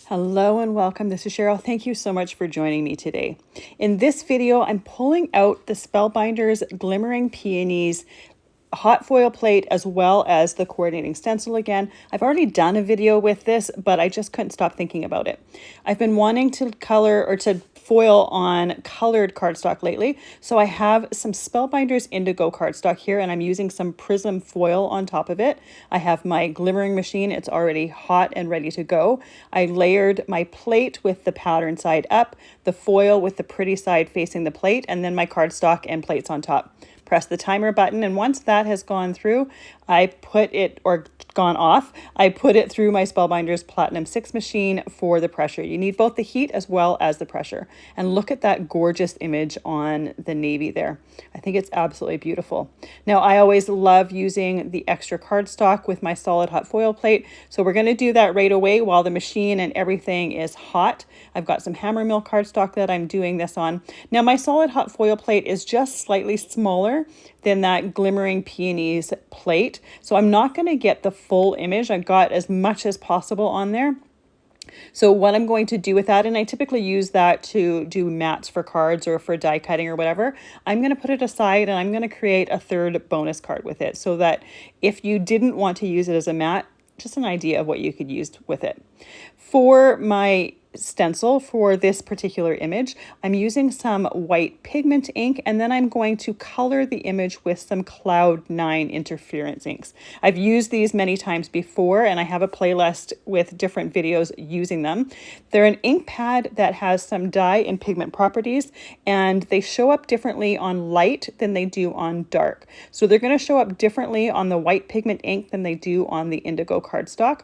Hello and welcome. This is Cheryl. Thank you so much for joining me today. In this video, I'm pulling out the Spellbinders Glimmering Peonies hot foil plate as well as the coordinating stencil again. I've already done a video with this, but I just couldn't stop thinking about it. I've been wanting to color or to foil on colored cardstock lately, so I have some Spellbinders Indigo cardstock here and I'm using some prism foil on top of it. I have my glimmering machine. It's already hot and ready to go. I layered my plate with the pattern side up, the foil with the pretty side facing the plate, and then my cardstock and plates on top. Press the timer button, and once that has gone through, I put it through my Spellbinders Platinum 6 machine for the pressure. You need both the heat as well as the pressure. And look at that gorgeous image on the navy there. I think it's absolutely beautiful. Now, I always love using the extra cardstock with my solid hot foil plate. So we're going to do that right away while the machine and everything is hot. I've got some hammer mill cardstock that I'm doing this on. Now, my solid hot foil plate is just slightly smaller than that Glimmering Peonies plate. So I'm not going to get the full image. I've got as much as possible on there. So what I'm going to do with that, and I typically use that to do mats for cards or for die cutting or whatever, I'm going to put it aside and I'm going to create a third bonus card with it so that if you didn't want to use it as a mat, just an idea of what you could use with it. For my stencil for this particular image, I'm using some white pigment ink, and then I'm going to color the image with some Cloud 9 interference inks. I've used these many times before, and I have a playlist with different videos using them. They're an ink pad that has some dye and pigment properties, and they show up differently on light than they do on dark. So they're going to show up differently on the white pigment ink than they do on the indigo cardstock.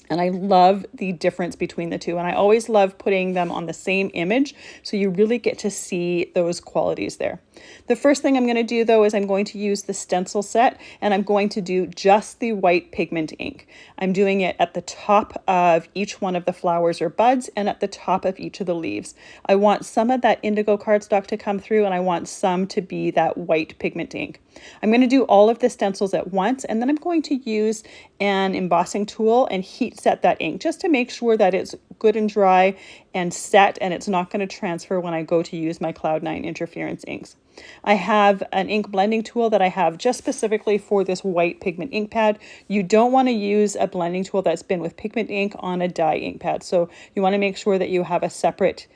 And I love the difference between the two. And I always love putting them on the same image so you really get to see those qualities there. The first thing I'm going to do though is I'm going to use the stencil set, and I'm going to do just the white pigment ink. I'm doing it at the top of each one of the flowers or buds and at the top of each of the leaves. I want some of that indigo cardstock to come through, and I want some to be that white pigment ink. I'm going to do all of the stencils at once, and then I'm going to use an embossing tool and heat set that ink just to make sure that it's good and dry and set, and it's not going to transfer when I go to use my Cloud 9 interference inks. I have an ink blending tool that I have just specifically for this white pigment ink pad. You don't want to use a blending tool that's been with pigment ink on a dye ink pad. So you want to make sure that you have a separate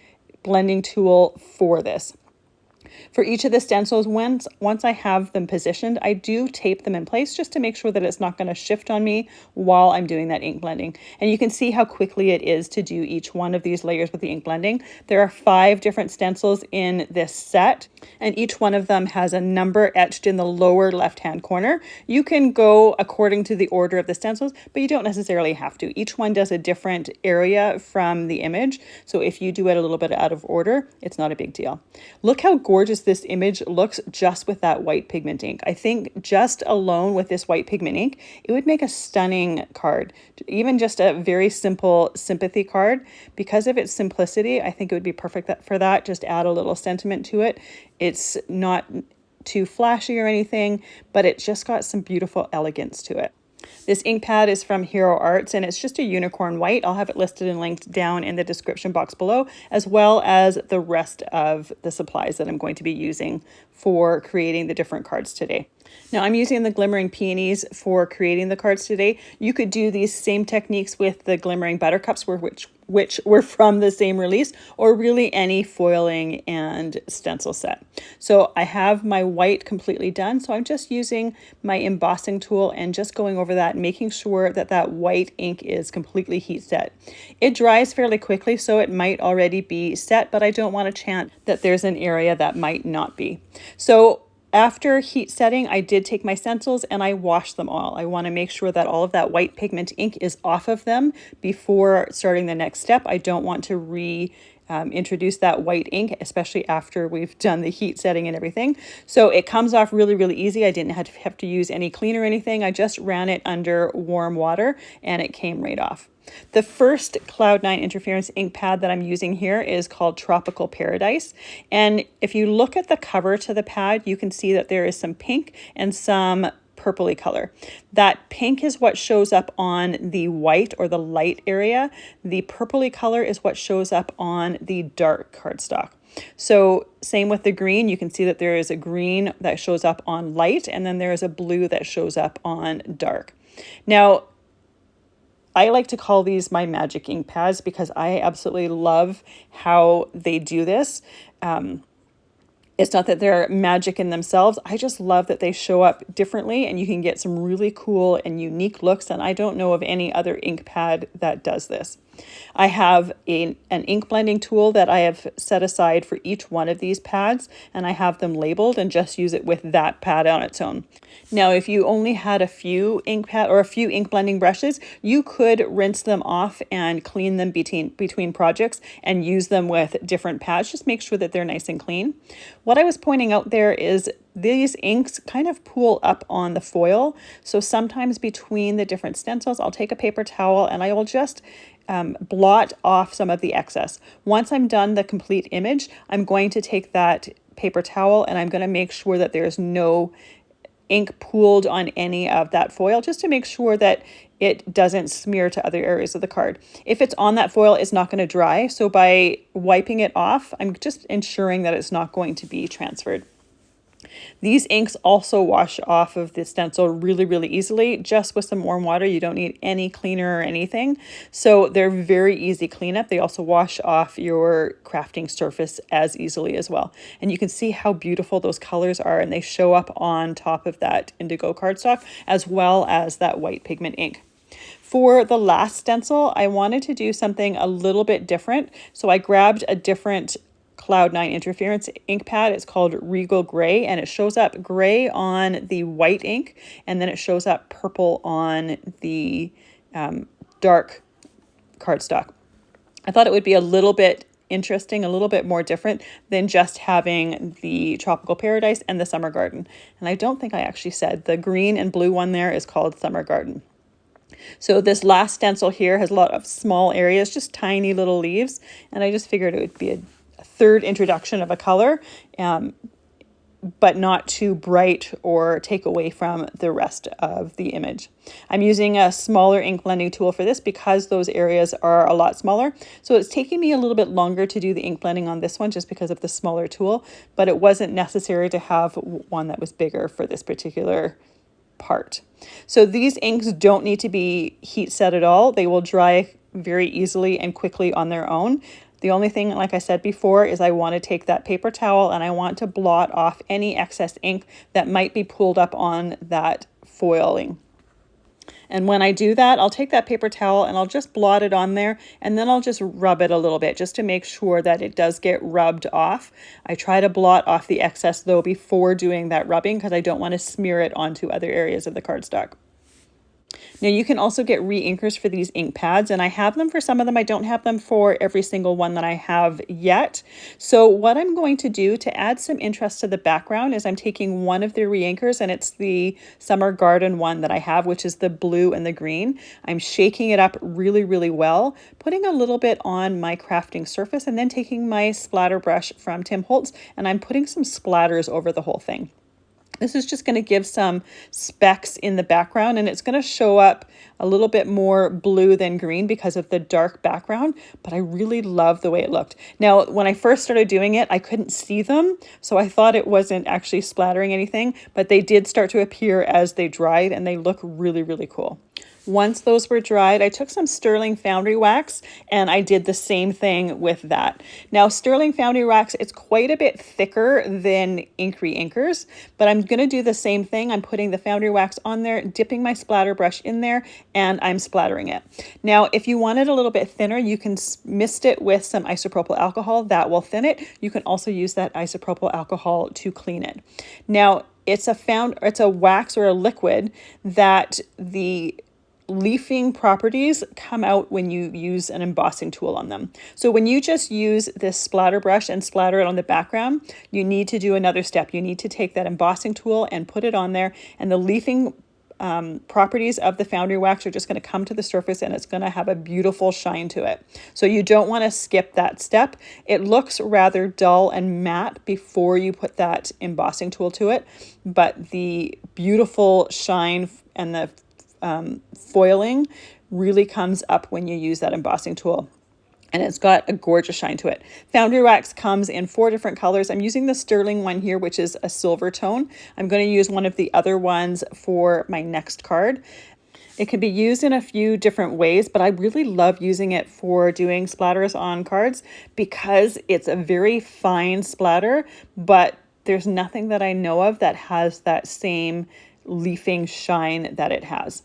blending tool for this. For each of the stencils, once I have them positioned, I do tape them in place just to make sure that it's not going to shift on me while I'm doing that ink blending. And you can see how quickly it is to do each one of these layers with the ink blending. There are 5 different stencils in this set, and each one of them has a number etched in the lower left-hand corner. You can go according to the order of the stencils, but you don't necessarily have to. Each one does a different area from the image, so if you do it a little bit out of order, it's not a big deal. Look how gorgeous this image looks just with that white pigment ink. I think just alone with this white pigment ink, it would make a stunning card. Even just a very simple sympathy card. Because of its simplicity, I think it would be perfect for that. Just add a little sentiment to it. It's not too flashy or anything, but it's just got some beautiful elegance to it. This ink pad is from Hero Arts, and it's just a unicorn white. I'll have it listed and linked down in the description box below, as well as the rest of the supplies that I'm going to be using for creating the different cards today. Now, I'm using the Glimmering Peonies for creating the cards today. You could do these same techniques with the Glimmering Buttercups, which were from the same release, or really any foiling and stencil set. So I have my white completely done, so I'm just using my embossing tool and just going over that, making sure that that white ink is completely heat set. It dries fairly quickly, so it might already be set, but I don't want to chance that there's an area that might not be. So after heat setting, I did take my stencils and I washed them all. I want to make sure that all of that white pigment ink is off of them before starting the next step. I don't want to introduce that white ink, especially after we've done the heat setting and everything. So it comes off really, really easy. I didn't have to use any cleaner or anything. I just ran it under warm water and it came right off. The first Cloud 9 interference ink pad that I'm using here is called Tropical Paradise. And if you look at the cover to the pad, you can see that there is some pink and some purpley color. That pink is what shows up on the white or the light area. The purpley color is what shows up on the dark cardstock. So same with the green, you can see that there is a green that shows up on light, and then there is a blue that shows up on dark. Now, I like to call these my magic ink pads because I absolutely love how they do this. It's not that they're magic in themselves. I just love that they show up differently and you can get some really cool and unique looks. And I don't know of any other ink pad that does this. I have an ink blending tool that I have set aside for each one of these pads, and I have them labeled and just use it with that pad on its own. Now, if you only had a few ink pad or a few ink blending brushes, you could rinse them off and clean them between projects and use them with different pads. Just make sure that they're nice and clean. What I was pointing out there is these inks kind of pool up on the foil. So sometimes between the different stencils, I'll take a paper towel and I will just blot off some of the excess. Once I'm done the complete image, I'm going to take that paper towel and I'm going to make sure that there's no ink pooled on any of that foil, just to make sure that it doesn't smear to other areas of the card. If it's on that foil, it's not going to dry. So by wiping it off, I'm just ensuring that it's not going to be transferred. These inks also wash off of the stencil really, really easily, just with some warm water. You don't need any cleaner or anything. So they're very easy cleanup. They also wash off your crafting surface as easily as well. And you can see how beautiful those colors are, and they show up on top of that indigo cardstock as well as that white pigment ink. For the last stencil, I wanted to do something a little bit different. So I grabbed a different Cloud9 interference ink pad. It's called Regal Gray, and it shows up gray on the white ink, and then it shows up purple on the dark cardstock. I thought it would be a little bit interesting, a little bit more different than just having the Tropical Paradise and the Summer Garden. And I don't think I actually said the green and blue one there is called Summer Garden. So this last stencil here has a lot of small areas, just tiny little leaves, and I just figured it would be a third introduction of a color, but not too bright or take away from the rest of the image. I'm using a smaller ink blending tool for this because those areas are a lot smaller. So it's taking me a little bit longer to do the ink blending on this one just because of the smaller tool, but it wasn't necessary to have one that was bigger for this particular part. So these inks don't need to be heat set at all. They will dry very easily and quickly on their own. The only thing, like I said before, is I want to take that paper towel and I want to blot off any excess ink that might be pulled up on that foiling. And when I do that, I'll take that paper towel and I'll just blot it on there, and then I'll just rub it a little bit just to make sure that it does get rubbed off. I try to blot off the excess though before doing that rubbing because I don't want to smear it onto other areas of the cardstock. Now you can also get re-inkers for these ink pads, and I have them for some of them. I don't have them for every single one that I have yet. So what I'm going to do to add some interest to the background is I'm taking one of the re-inkers, and it's the Summer Garden one that I have, which is the blue and the green. I'm shaking it up really, really well, putting a little bit on my crafting surface, and then taking my splatter brush from Tim Holtz, and I'm putting some splatters over the whole thing. This is just going to give some specks in the background, and it's going to show up a little bit more blue than green because of the dark background, but I really love the way it looked. Now, when I first started doing it, I couldn't see them, so I thought it wasn't actually splattering anything, but they did start to appear as they dried, and they look really, really cool. Once those were dried, I took some sterling foundry wax and I did the same thing with that. Now, sterling foundry wax, it's quite a bit thicker than ink re-inkers, but I'm going to do the same thing. I'm putting the foundry wax on there, dipping my splatter brush in there, and I'm splattering it. Now, if you want it a little bit thinner, you can mist it with some isopropyl alcohol. That will thin it. You can also use that isopropyl alcohol to clean it. Now, it's a wax or a liquid that the leafing properties come out when you use an embossing tool on them. So when you just use this splatter brush and splatter it on the background, you need to do another step. You need to take that embossing tool and put it on there, and the leafing properties of the foundry wax are just going to come to the surface, and it's going to have a beautiful shine to it. So you don't want to skip that step. It looks rather dull and matte before you put that embossing tool to it, but the beautiful shine and the foiling really comes up when you use that embossing tool. And it's got a gorgeous shine to it. Foundry wax comes in 4 different colors. I'm using the sterling one here, which is a silver tone. I'm going to use one of the other ones for my next card. It can be used in a few different ways, but I really love using it for doing splatters on cards because it's a very fine splatter, but there's nothing that I know of that has that same leafing shine that it has.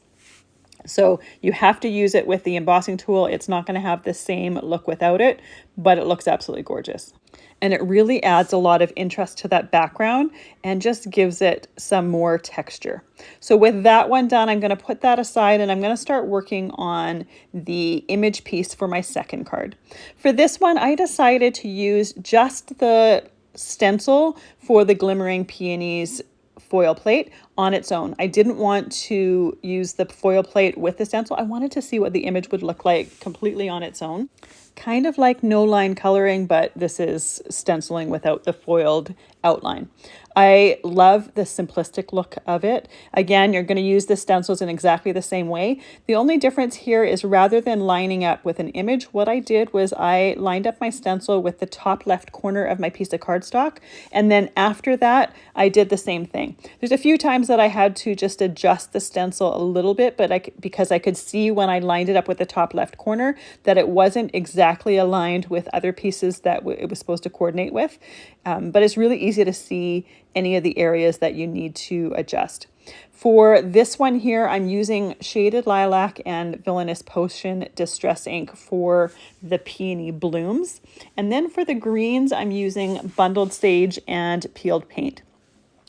So you have to use it with the embossing tool. It's not going to have the same look without it, but it looks absolutely gorgeous. And it really adds a lot of interest to that background and just gives it some more texture. So with that one done, I'm going to put that aside and I'm going to start working on the image piece for my second card. For this one, I decided to use just the stencil for the Glimmering Peonies foil plate on its own. I didn't want to use the foil plate with the stencil. I wanted to see what the image would look like completely on its own. Kind of like no line coloring, but this is stenciling without the foiled outline. I love the simplistic look of it. Again, you're going to use the stencils in exactly the same way. The only difference here is rather than lining up with an image, what I did was I lined up my stencil with the top left corner of my piece of cardstock. And then after that, I did the same thing. There's a few times that I had to just adjust the stencil a little bit, but because I could see when I lined it up with the top left corner that it wasn't exactly aligned with other pieces that it was supposed to coordinate with. But it's really easy to see any of the areas that you need to adjust. For this one here, I'm using Shaded Lilac and Villainous Potion Distress ink for the peony blooms. And then for the greens, I'm using Bundled Sage and Peeled Paint.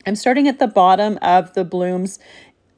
I'm starting at the bottom of the blooms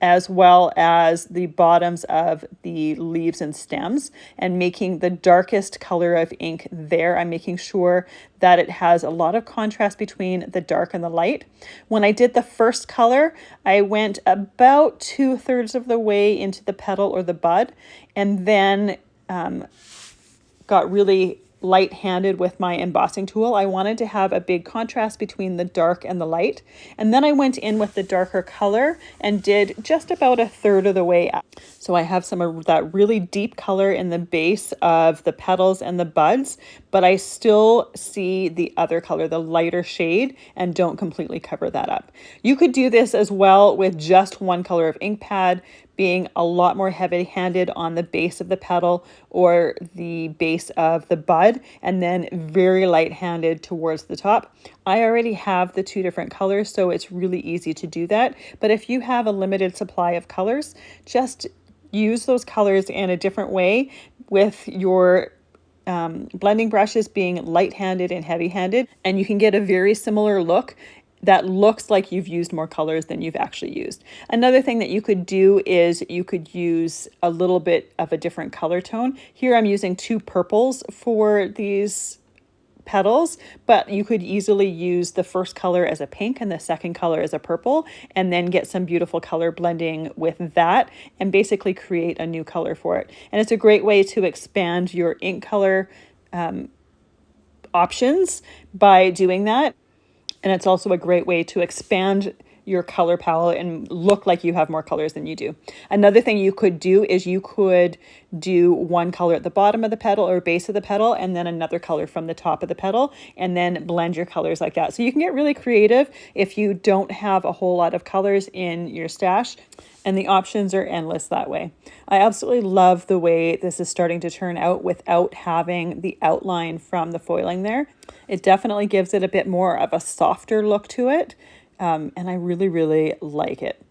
as well as the bottoms of the leaves and stems and making the darkest color of ink there. I'm making sure that it has a lot of contrast between the dark and the light. When I did the first color, I went about 2/3 of the way into the petal or the bud and then got really light-handed with my embossing tool. I wanted to have a big contrast between the dark and the light. And then I went in with the darker color and did just about 1/3 of the way up. So I have some of that really deep color in the base of the petals and the buds, but I still see the other color, the lighter shade, and don't completely cover that up. You could do this as well with just one color of ink pad, being a lot more heavy-handed on the base of the petal or the base of the bud, and then very light-handed towards the top. I already have the 2 different colors, so it's really easy to do that. But if you have a limited supply of colors, just use those colors in a different way with your blending brushes being light-handed and heavy-handed, and you can get a very similar look that looks like you've used more colors than you've actually used. Another thing that you could do is you could use a little bit of a different color tone. Here I'm using 2 purples for these petals, but you could easily use the first color as a pink and the second color as a purple, and then get some beautiful color blending with that and basically create a new color for it. And it's a great way to expand your ink color options by doing that. And it's also a great way to expand your color palette and look like you have more colors than you do. Another thing you could do is you could do one color at the bottom of the petal or base of the petal and then another color from the top of the petal and then blend your colors like that. So you can get really creative if you don't have a whole lot of colors in your stash, and the options are endless that way. I absolutely love the way this is starting to turn out without having the outline from the foiling there. It definitely gives it a bit more of a softer look to it. And I really, really like it.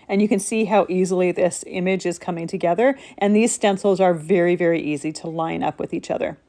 And you can see how easily this image is coming together. And these stencils are very, very easy to line up with each other.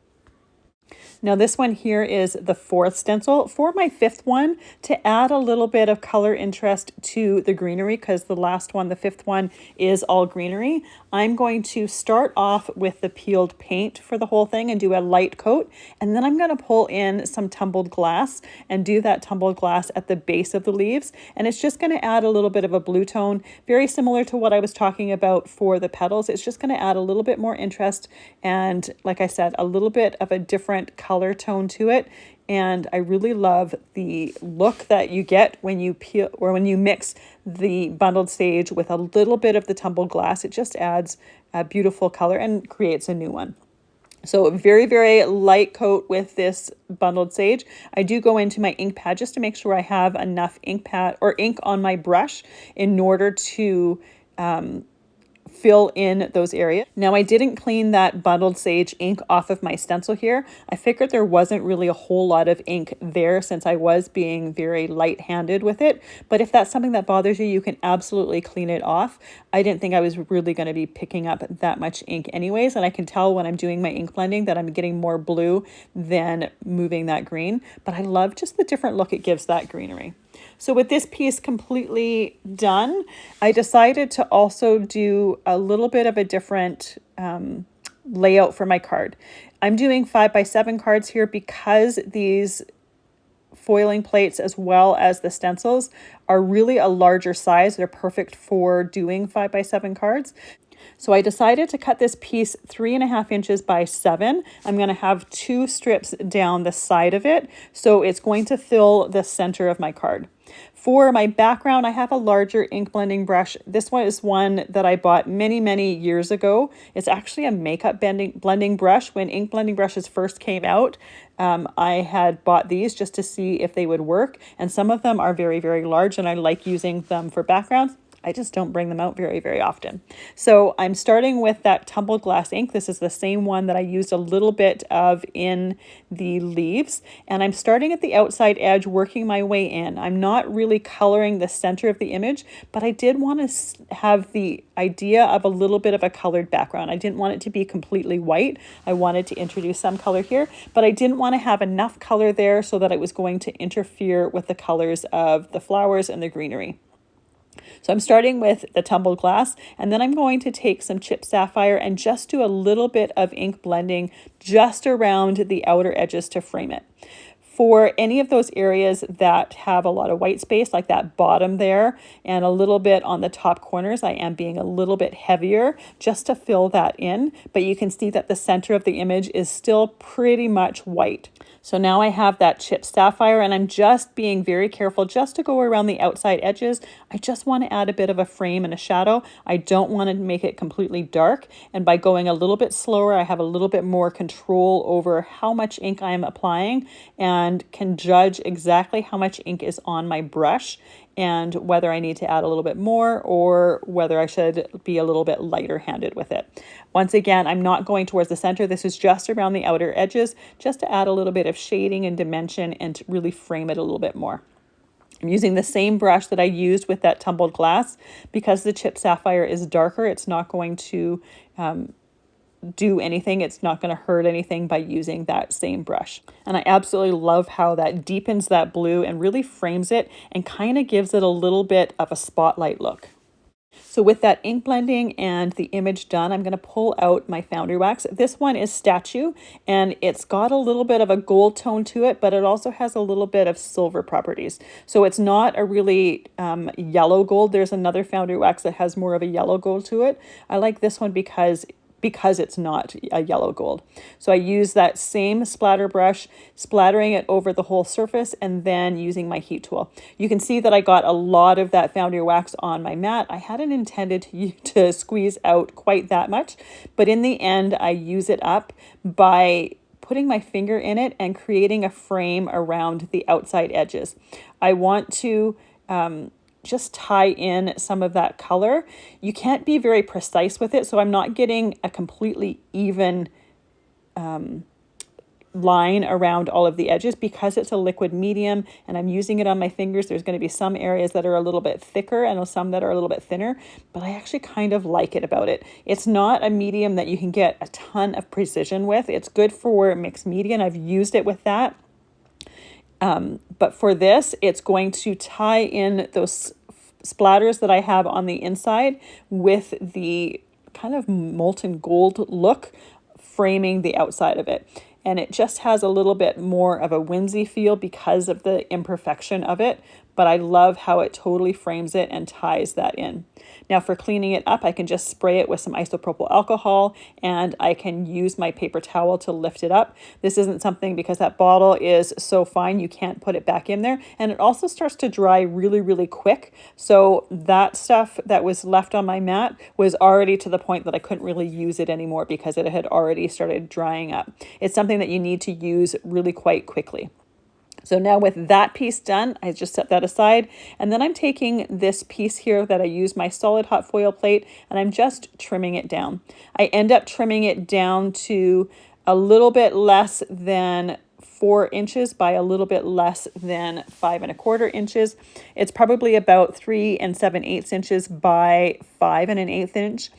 Now this one here is the 4th stencil. For my 5th one, to add a little bit of color interest to the greenery, because the last one, the 5th one, is all greenery, I'm going to start off with the peeled paint for the whole thing and do a light coat. And then I'm going to pull in some tumbled glass and do that tumbled glass at the base of the leaves. And it's just going to add a little bit of a blue tone, very similar to what I was talking about for the petals. It's just going to add a little bit more interest and, like I said, a little bit of a different color tone to it. And I really love the look that you get when you peel or when you mix the bundled sage with a little bit of the tumbled glass. It just adds a beautiful color and creates a new one. So very, very light coat with this bundled sage. I do go into my ink pad just to make sure I have enough ink on my brush in order to fill in those areas. Now I didn't clean that bundled sage ink off of my stencil here. I figured there wasn't really a whole lot of ink there since I was being very light-handed with it. But if that's something that bothers you, you can absolutely clean it off. I didn't think I was really going to be picking up that much ink anyways. And I can tell when I'm doing my ink blending that I'm getting more blue than moving that green. But I love just the different look it gives that greenery. So with this piece completely done, I decided to also do a little bit of a different layout for my card. I'm doing 5x7 cards here because these foiling plates as well as the stencils are really a larger size. They're perfect for doing 5x7 cards. So I decided to cut this piece 3.5 inches by 7. I'm going to have 2 strips down the side of it. So it's going to fill the center of my card. For my background, I have a larger ink blending brush. This one is one that I bought many, many years ago. It's actually a makeup blending brush. When ink blending brushes first came out, I had bought these just to see if they would work. And some of them are very, very large, and I like using them for backgrounds. I just don't bring them out very, very often. So I'm starting with that tumbled glass ink. This is the same one that I used a little bit of in the leaves. And I'm starting at the outside edge, working my way in. I'm not really coloring the center of the image, but I did want to have the idea of a little bit of a colored background. I didn't want it to be completely white. I wanted to introduce some color here, but I didn't want to have enough color there so that it was going to interfere with the colors of the flowers and the greenery. So I'm starting with the tumbled glass, and then I'm going to take some chipped sapphire and just do a little bit of ink blending just around the outer edges to frame it. For any of those areas that have a lot of white space, like that bottom there and a little bit on the top corners, I am being a little bit heavier just to fill that in. But you can see that the center of the image is still pretty much white. So now I have that chipped sapphire, and I'm just being very careful just to go around the outside edges. I just want to add a bit of a frame and a shadow. I don't want to make it completely dark. And by going a little bit slower, I have a little bit more control over how much ink I am applying and can judge exactly how much ink is on my brush and whether I need to add a little bit more or whether I should be a little bit lighter handed with it. Once again, I'm not going towards the center. This is just around the outer edges, just to add a little bit of shading and dimension and to really frame it a little bit more. I'm using the same brush that I used with that tumbled glass. Because the chipped sapphire is darker, it's not going to do anything. It's not going to hurt anything by using that same brush. And I absolutely love how that deepens that blue and really frames it and kind of gives it a little bit of a spotlight look. So with that ink blending and the image done, I'm going to pull out my foundry wax. This one is Statue, and it's got a little bit of a gold tone to it, but it also has a little bit of silver properties. So it's not a really yellow gold. There's another foundry wax that has more of a yellow gold to it. I like this one because it's not a yellow gold. So I use that same splatter brush, splattering it over the whole surface and then using my heat tool. You can see that I got a lot of that foundry wax on my mat. I hadn't intended to squeeze out quite that much, but in the end, I use it up by putting my finger in it and creating a frame around the outside edges. I want to just tie in some of that color. You can't be very precise with it, so I'm not getting a completely even line around all of the edges. Because it's a liquid medium and I'm using it on my fingers, there's going to be some areas that are a little bit thicker and some that are a little bit thinner, but I actually kind of like it about it. It's not a medium that you can get a ton of precision with. It's good for mixed media, and I've used it with that. But for this, it's going to tie in those splatters that I have on the inside with the kind of molten gold look framing the outside of it. And it just has a little bit more of a whimsy feel because of the imperfection of it, but I love how it totally frames it and ties that in. Now for cleaning it up, I can just spray it with some isopropyl alcohol, and I can use my paper towel to lift it up. This isn't something, because that bottle is so fine, you can't put it back in there. And it also starts to dry really, really quick. So that stuff that was left on my mat was already to the point that I couldn't really use it anymore because it had already started drying up. It's something that you need to use really quite quickly. So now with that piece done, I just set that aside. And then I'm taking this piece here that I use my solid hot foil plate, and I'm just trimming it down. I end up trimming it down to a little bit less than 4 inches by a little bit less than 5 1/4 inches. It's probably about 3 7/8 inches by 5 1/8 inch.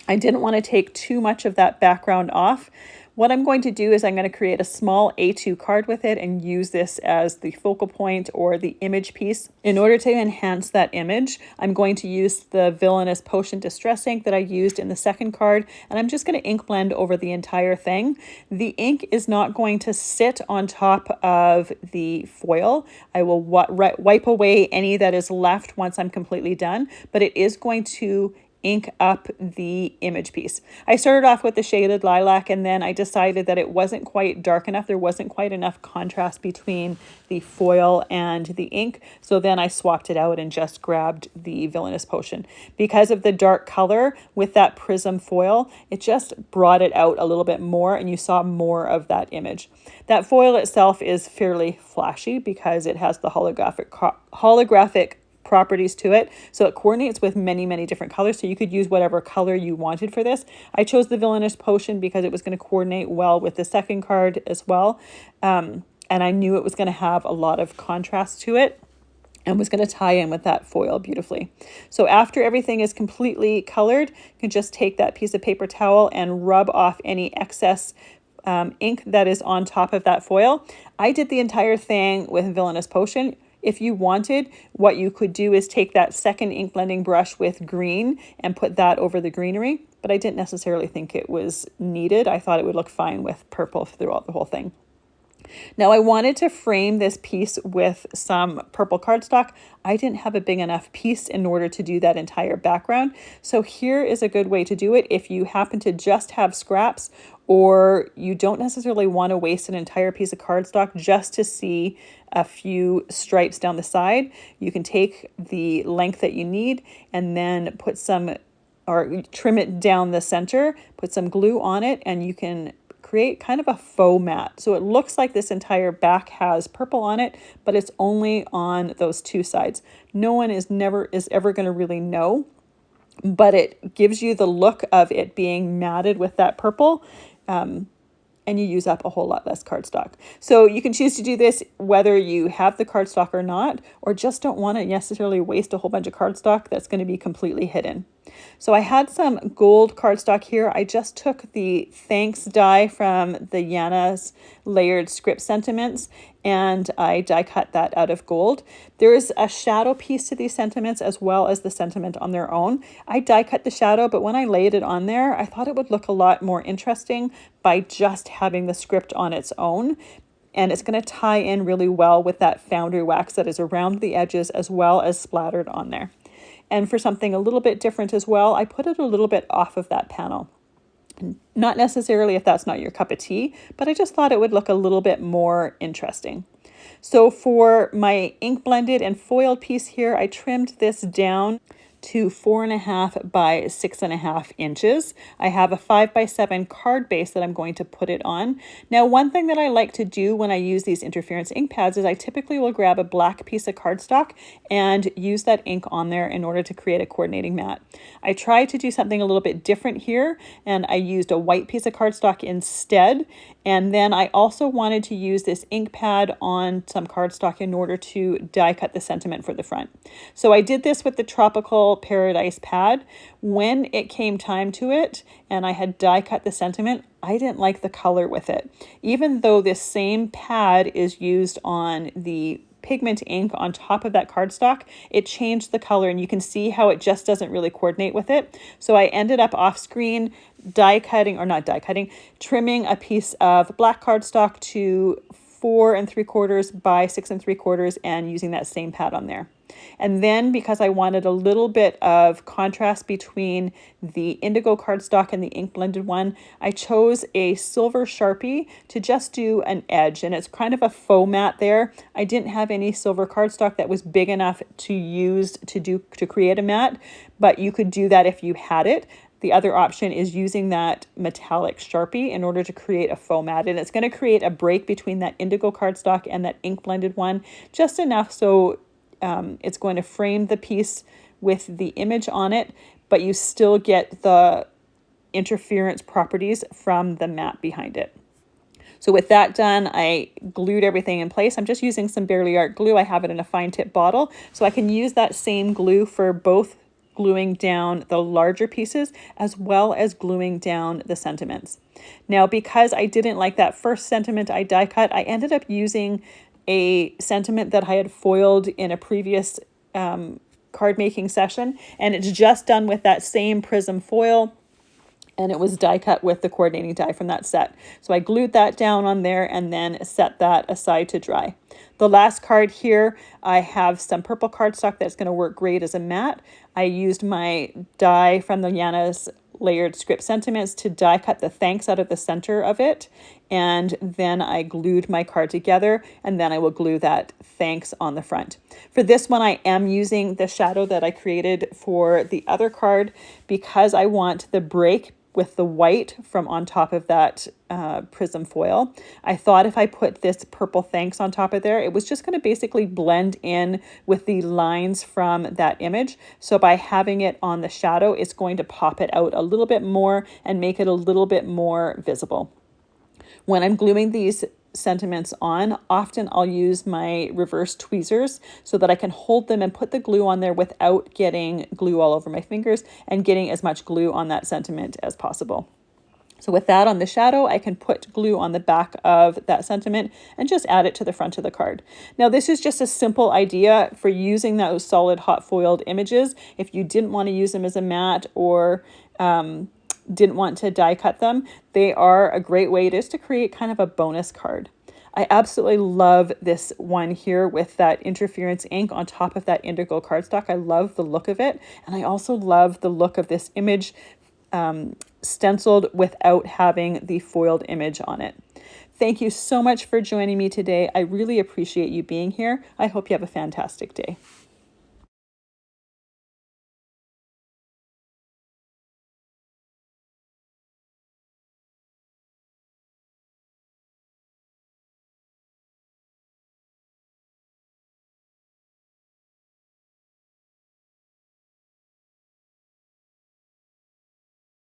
I didn't want to take too much of that background off. What I'm going to do is I'm going to create a small A2 card with it and use this as the focal point or the image piece. In order to enhance that image, I'm going to use the Villainous Potion Distress ink that I used in the second card, and I'm just going to ink blend over the entire thing. The ink is not going to sit on top of the foil. I will wipe away any that is left once I'm completely done, but it is going to ink up the image piece. I started off with the shaded lilac, and then I decided that it wasn't quite dark enough. There wasn't quite enough contrast between the foil and the ink. So then I swapped it out and just grabbed the Villainous Potion. Because of the dark color with that prism foil, it just brought it out a little bit more, and you saw more of that image. That foil itself is fairly flashy because it has the holographic properties to it, so it coordinates with many different colors, so you could use whatever color you wanted for this. I chose the Villainous Potion because it was going to coordinate well with the second card as well, and I knew it was going to have a lot of contrast to it and was going to tie in with that foil beautifully. So after everything is completely colored, you can just take that piece of paper towel and rub off any excess ink that is on top of that foil. I did the entire thing with Villainous Potion. If you wanted, what you could do is take that second ink blending brush with green and put that over the greenery, but I didn't necessarily think it was needed. I thought it would look fine with purple throughout the whole thing. Now I wanted to frame this piece with some purple cardstock. I didn't have a big enough piece in order to do that entire background. So here is a good way to do it if you happen to just have scraps, or you don't necessarily want to waste an entire piece of cardstock just to see a few stripes down the side. You can take the length that you need and then put some, or trim it down the center, put some glue on it, and you can create kind of a faux mat. So it looks like this entire back has purple on it, but it's only on those two sides. No one is ever going to really know, but it gives you the look of it being matted with that purple. And you use up a whole lot less cardstock. So you can choose to do this whether you have the cardstock or not, or just don't want to necessarily waste a whole bunch of cardstock that's going to be completely hidden. So I had some gold cardstock here. I just took the Thanks die from the Yana's Layered Script Sentiments, and I die cut that out of gold. There is a shadow piece to these sentiments as well as the sentiment on their own. I die cut the shadow, but when I laid it on there, I thought it would look a lot more interesting by just having the script on its own. And it's going to tie in really well with that foundry wax that is around the edges as well as splattered on there. And for something a little bit different as well, I put it a little bit off of that panel. Not necessarily if that's not your cup of tea, but I just thought it would look a little bit more interesting. So for my ink blended and foiled piece here, I trimmed this down to 4.5 by 6.5 inches. I have a 5 by 7 card base that I'm going to put it on. Now, one thing that I like to do when I use these interference ink pads is I typically will grab a black piece of cardstock and use that ink on there in order to create a coordinating mat. I tried to do something a little bit different here, and I used a white piece of cardstock instead. And then I also wanted to use this ink pad on some cardstock in order to die cut the sentiment for the front. So I did this with the Tropical Paradise pad. When it came time to it and I had die cut the sentiment, I didn't like the color with it. Even though this same pad is used on the pigment ink on top of that cardstock, it changed the color, and you can see how it just doesn't really coordinate with it. So I ended up off screen trimming a piece of black cardstock to 4 3/4 by 6 3/4 and using that same pad on there. And then, because I wanted a little bit of contrast between the indigo cardstock and the ink blended one, I chose a silver Sharpie to just do an edge, and it's kind of a faux mat there. I didn't have any silver cardstock that was big enough to use to create a mat, but you could do that if you had it. The other option is using that metallic Sharpie in order to create a faux mat, and it's going to create a break between that indigo cardstock and that ink blended one, just enough so it's going to frame the piece with the image on it, but you still get the interference properties from the mat behind it. So with that done, I glued everything in place. I'm just using some Barely Art glue. I have it in a fine tip bottle, so I can use that same glue for both gluing down the larger pieces as well as gluing down the sentiments. Now, because I didn't like that first sentiment I die cut, I ended up using a sentiment that I had foiled in a previous card making session, and it's just done with that same prism foil, and it was die cut with the coordinating die from that set. So I glued that down on there and then set that aside to dry. The last card here, I have some purple cardstock that's going to work great as a mat. I used my die from the Yana's Layered Script Sentiments to die cut the thanks out of the center of it, and then I glued my card together, and then I will glue that thanks on the front. For this one, I am using the shadow that I created for the other card because I want the break with the white from on top of that prism foil. I thought if I put this purple thanks on top of there, it was just going to basically blend in with the lines from that image. So by having it on the shadow, it's going to pop it out a little bit more and make it a little bit more visible. When I'm gluing these sentiments on, often I'll use my reverse tweezers so that I can hold them and put the glue on there without getting glue all over my fingers and getting as much glue on that sentiment as possible. So with that on the shadow, I can put glue on the back of that sentiment and just add it to the front of the card. Now, this is just a simple idea for using those solid hot foiled images. If you didn't want to use them as a mat or didn't want to die cut them, they are a great way just to create kind of a bonus card. I absolutely love this one here with that interference ink on top of that indigo cardstock. I love the look of it, and I also love the look of this image stenciled without having the foiled image on it. Thank you so much for joining me today. I really appreciate you being here. I hope you have a fantastic day.